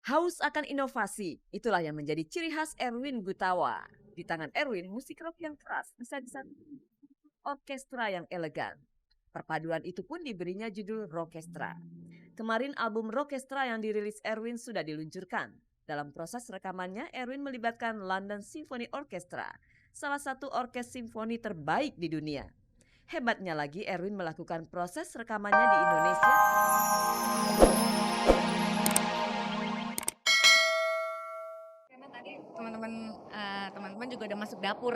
Haus akan inovasi, itulah yang menjadi ciri khas Erwin Gutawa. Di tangan Erwin, musik rock yang keras bisa disatukan orkestra yang elegan. Perpaduan itu pun diberinya judul Rockestra. Kemarin album Rockestra yang dirilis Erwin sudah diluncurkan. Dalam proses rekamannya, Erwin melibatkan London Symphony Orchestra, salah satu orkes simfoni terbaik di dunia. Hebatnya lagi, Erwin melakukan proses rekamannya di Indonesia. Karena tadi teman-teman juga udah masuk dapur.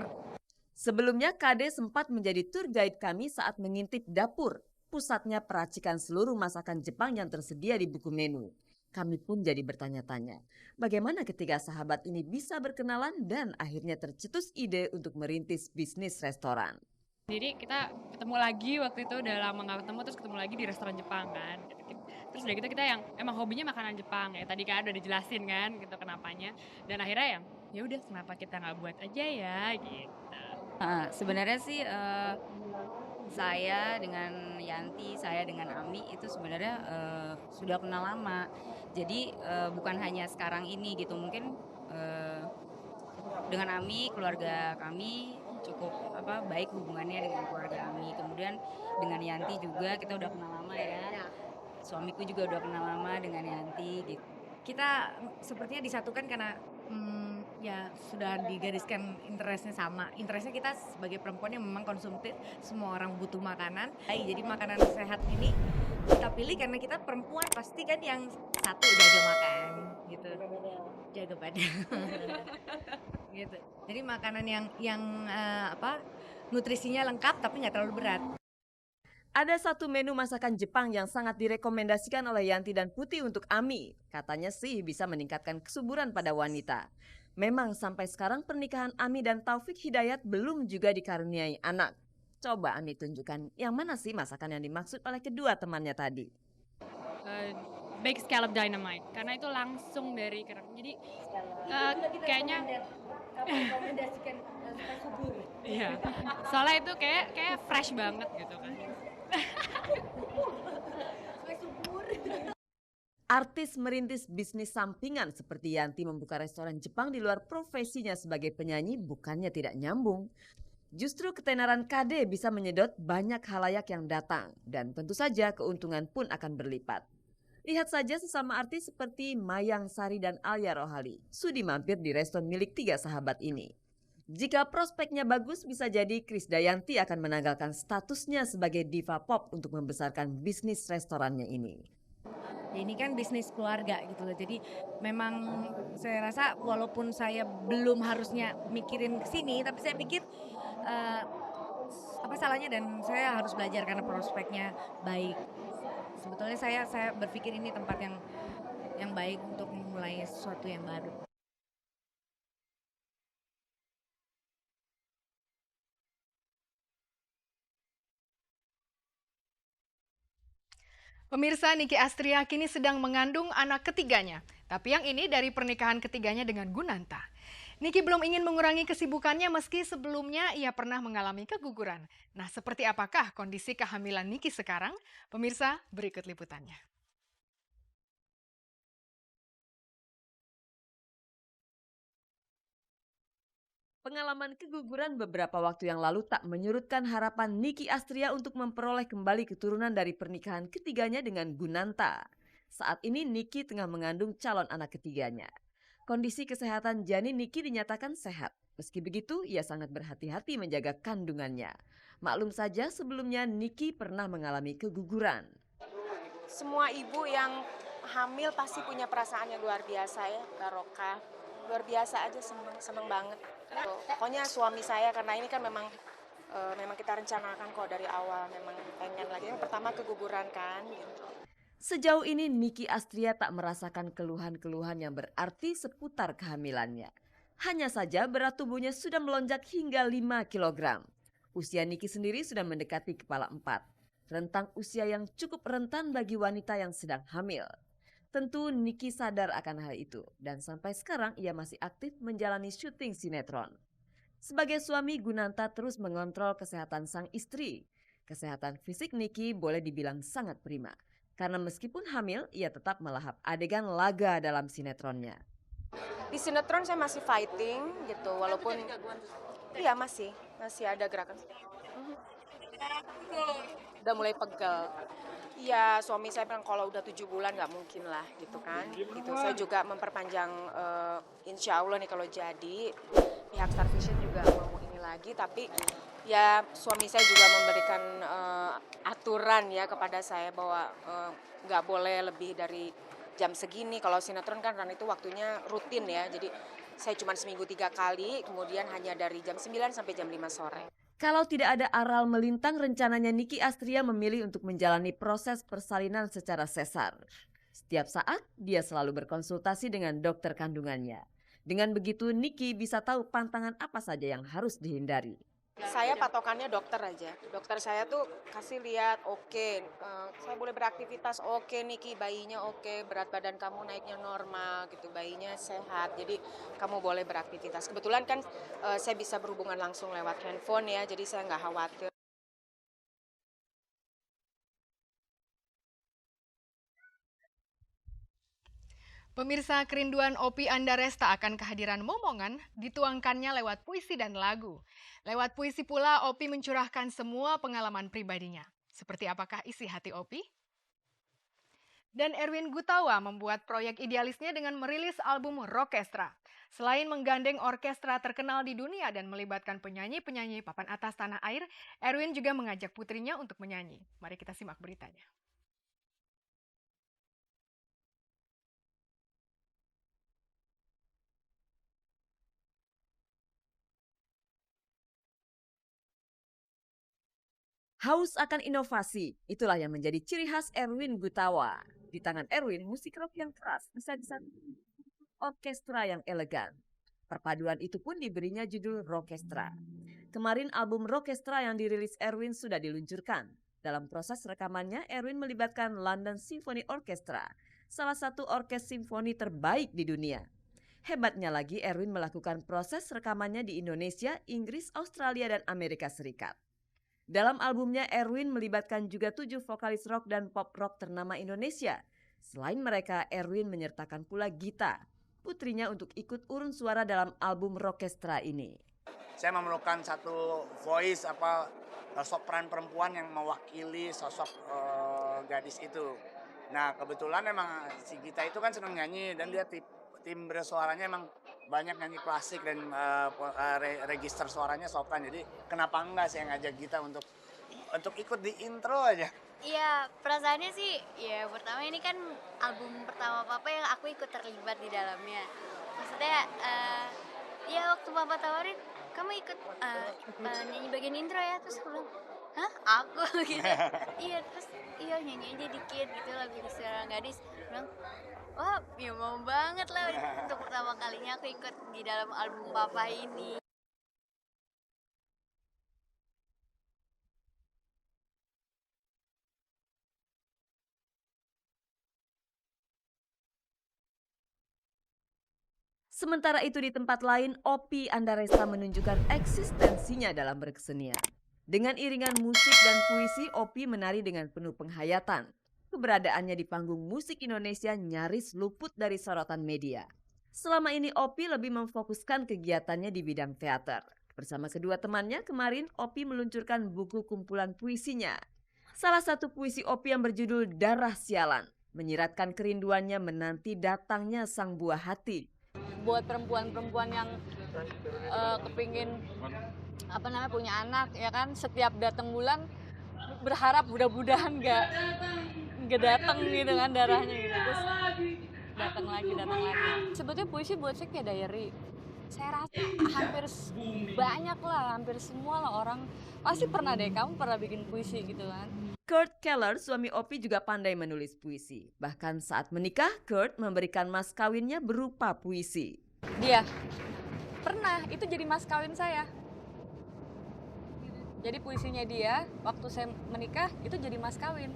Sebelumnya, KD sempat menjadi tour guide kami saat mengintip dapur, pusatnya peracikan seluruh masakan Jepang yang tersedia di buku menu. Kami pun jadi bertanya-tanya, bagaimana ketiga sahabat ini bisa berkenalan dan akhirnya tercetus ide untuk merintis bisnis restoran. Jadi kita ketemu lagi waktu itu, udah lama nggak ketemu, terus ketemu lagi di restoran Jepang kan. Terus udah gitu kita yang emang hobinya makanan Jepang ya, tadi kan udah dijelasin kan gitu kenapanya. Dan akhirnya ya udah kenapa kita nggak buat aja ya gitu. Sebenarnya sih saya dengan Yanti, saya dengan Ami itu sebenarnya sudah kenal lama. Jadi bukan hanya sekarang ini gitu, mungkin dengan Ami, keluarga kami cukup baik hubungannya dengan keluarga Ami. Kemudian dengan Yanti juga kita udah kenal lama ya. Suamiku juga udah kenal lama dengan Yanti gitu. Kita sepertinya disatukan karena ya sudah digariskan interestnya sama. Interestnya kita sebagai perempuan yang memang konsumtif, semua orang butuh makanan. Jadi makanan sehat ini kita pilih karena kita perempuan, pasti kan yang satu jaga makan gitu. Jaga badan. Gitu. Jadi makanan yang nutrisinya lengkap tapi nggak terlalu berat. Ada satu menu masakan Jepang yang sangat direkomendasikan oleh Yanti dan Putih untuk Ami. Katanya sih bisa meningkatkan kesuburan pada wanita. Memang sampai sekarang pernikahan Ami dan Taufik Hidayat belum juga dikaruniai anak. Coba Ami tunjukkan yang mana sih masakan yang dimaksud oleh kedua temannya tadi. Baked scallop dynamite karena itu langsung dari kerang. Jadi kayaknya rekomendasikan supaya subur. iya. Soalnya itu kayak fresh banget gitu kan. Supaya subur. Artis merintis bisnis sampingan seperti Yanti membuka restoran Jepang di luar profesinya sebagai penyanyi bukannya tidak nyambung. Justru ketenaran KD bisa menyedot banyak halayak yang datang dan tentu saja keuntungan pun akan berlipat. Lihat saja sesama artis seperti Mayang Sari dan Alia Rohali, sudi mampir di restoran milik tiga sahabat ini. Jika prospeknya bagus, bisa jadi Krisdayanti akan menanggalkan statusnya sebagai diva pop untuk membesarkan bisnis restorannya ini. Ini kan bisnis keluarga gitu loh. Jadi memang saya rasa walaupun saya belum harusnya mikirin ke sini, tapi saya pikir apa salahnya, dan saya harus belajar karena prospeknya baik. Sebetulnya saya berpikir ini tempat yang baik untuk memulai sesuatu yang baru. Pemirsa, Niki Astria kini sedang mengandung anak ketiganya. Tapi yang ini dari pernikahan ketiganya dengan Gunanta. Niki belum ingin mengurangi kesibukannya meski sebelumnya ia pernah mengalami keguguran. Nah, seperti apakah kondisi kehamilan Niki sekarang? Pemirsa, berikut liputannya. Pengalaman keguguran beberapa waktu yang lalu tak menyurutkan harapan Niki Astria untuk memperoleh kembali keturunan dari pernikahan ketiganya dengan Gunanta. Saat ini Niki tengah mengandung calon anak ketiganya. Kondisi kesehatan janin Niki dinyatakan sehat. Meski begitu, ia sangat berhati-hati menjaga kandungannya. Maklum saja sebelumnya Niki pernah mengalami keguguran. Semua ibu yang hamil pasti punya perasaan yang luar biasa ya, barokah. Luar biasa aja, seneng banget. Pokoknya suami saya, karena ini kan memang kita rencanakan kok dari awal, memang pengen lagi. Yang pertama keguguran kan gitu. Sejauh ini Niki Astria tak merasakan keluhan-keluhan yang berarti seputar kehamilannya. Hanya saja berat tubuhnya sudah melonjak hingga 5 kg. Usia Niki sendiri sudah mendekati kepala 4. Rentang usia yang cukup rentan bagi wanita yang sedang hamil. Tentu Niki sadar akan hal itu dan sampai sekarang ia masih aktif menjalani syuting sinetron. Sebagai suami, Gunanta terus mengontrol kesehatan sang istri. Kesehatan fisik Niki boleh dibilang sangat prima. Karena meskipun hamil, ia tetap melahap adegan laga dalam sinetronnya. Di sinetron saya masih fighting gitu, walaupun iya masih ada gerakan. Udah mulai pegel. Iya, suami saya bilang kalau udah 7 bulan nggak mungkin lah gitu kan. Gitu. Saya juga memperpanjang insya Allah nih kalau jadi. Pihak Star Vision juga mau ini lagi, tapi ya suami saya juga memberikan aturan ya kepada saya bahwa nggak boleh lebih dari jam segini. Kalau sinetron kan itu waktunya rutin ya, jadi saya cuma seminggu 3 kali, kemudian hanya dari jam 9 sampai jam 5 sore. Kalau tidak ada aral melintang, rencananya Nicky Astria memilih untuk menjalani proses persalinan secara sesar. Setiap saat, dia selalu berkonsultasi dengan dokter kandungannya. Dengan begitu, Nicky bisa tahu pantangan apa saja yang harus dihindari. Saya patokannya dokter aja. Dokter saya tuh kasih lihat, oke, saya boleh beraktivitas, oke Niki, bayinya oke, berat badan kamu naiknya normal gitu, bayinya sehat, jadi kamu boleh beraktivitas. Kebetulan kan saya bisa berhubungan langsung lewat handphone ya, jadi saya nggak khawatir. Pemirsa, kerinduan Oppie Andaresta akan kehadiran momongan dituangkannya lewat puisi dan lagu. Lewat puisi pula Oppie mencurahkan semua pengalaman pribadinya. Seperti apakah isi hati Oppie? Dan Erwin Gutawa membuat proyek idealisnya dengan merilis album Rockestra. Selain menggandeng orkestra terkenal di dunia dan melibatkan penyanyi-penyanyi papan atas tanah air, Erwin juga mengajak putrinya untuk menyanyi. Mari kita simak beritanya. Haus akan inovasi, itulah yang menjadi ciri khas Erwin Gutawa. Di tangan Erwin, musik rock yang keras bisa disatukan orkestra yang elegan. Perpaduan itu pun diberinya judul Rockestra. Kemarin album Rockestra yang dirilis Erwin sudah diluncurkan. Dalam proses rekamannya, Erwin melibatkan London Symphony Orchestra, salah satu orkes simfoni terbaik di dunia. Hebatnya lagi, Erwin melakukan proses rekamannya di Indonesia, Inggris, Australia, dan Amerika Serikat. Dalam albumnya, Erwin melibatkan juga 7 vokalis rock dan pop rock ternama Indonesia. Selain mereka, Erwin menyertakan pula Gita, putrinya, untuk ikut urun suara dalam album Rockestra ini. Saya memerlukan satu voice sopran perempuan yang mewakili sosok gadis itu. Nah kebetulan emang si Gita itu kan senang nyanyi dan dia timbre suaranya emang banyak nyanyi klasik dan register suaranya sopran. Jadi kenapa enggak saya ngajak Gita untuk ikut di intro aja. Iya, perasaannya sih, ya pertama ini kan album pertama Papa yang aku ikut terlibat di dalamnya. Maksudnya, ya waktu Papa tawarin, kamu ikut nyanyi bagian intro ya, terus aku bilang, hah? Aku? Gitu. Iya, terus iya nyanyi aja dikit gitu lagu di Seorang Gadis. Bilang, wah ya mau banget lah untuk pertama kalinya aku ikut di dalam album Papa ini. Sementara itu di tempat lain, Oppie Andaresta menunjukkan eksistensinya dalam berkesenian. Dengan iringan musik dan puisi, Oppie menari dengan penuh penghayatan. Keberadaannya di panggung musik Indonesia nyaris luput dari sorotan media. Selama ini Oppie lebih memfokuskan kegiatannya di bidang teater. Bersama kedua temannya, kemarin Oppie meluncurkan buku kumpulan puisinya. Salah satu puisi Oppie yang berjudul Darah Sialan menyiratkan kerinduannya menanti datangnya sang buah hati. Buat perempuan-perempuan yang kepingin punya anak ya kan, setiap datang bulan berharap mudah-mudahan nggak datang gitu kan darahnya gitu, terus datang lagi. Sebetulnya puisi buat saya kayak diary. Saya rasa hampir semua lah orang pasti pernah deh, kamu pernah bikin puisi gitu kan. Kurt Keller, suami Oppie, juga pandai menulis puisi. Bahkan saat menikah, Kurt memberikan mas kawinnya berupa puisi. Dia pernah, itu jadi mas kawin saya. Jadi puisinya dia, waktu saya menikah, itu jadi mas kawin.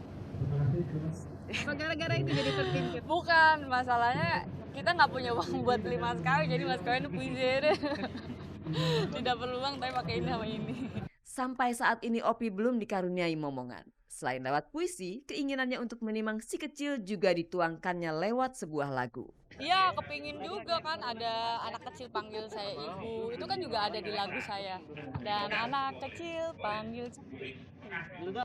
Gara-gara itu jadi terpincut? Bukan, masalahnya kita nggak punya uang buat beli mas kawin, jadi mas kawin itu puisi deh. Tidak perlu uang, tapi pakai ini sama ini. Sampai saat ini Oppie belum dikaruniai momongan. Selain lewat puisi, keinginannya untuk menimang si kecil juga dituangkannya lewat sebuah lagu. Iya, kepingin juga kan ada anak kecil panggil saya ibu. Itu kan juga ada di lagu saya. Dan anak kecil panggil saya.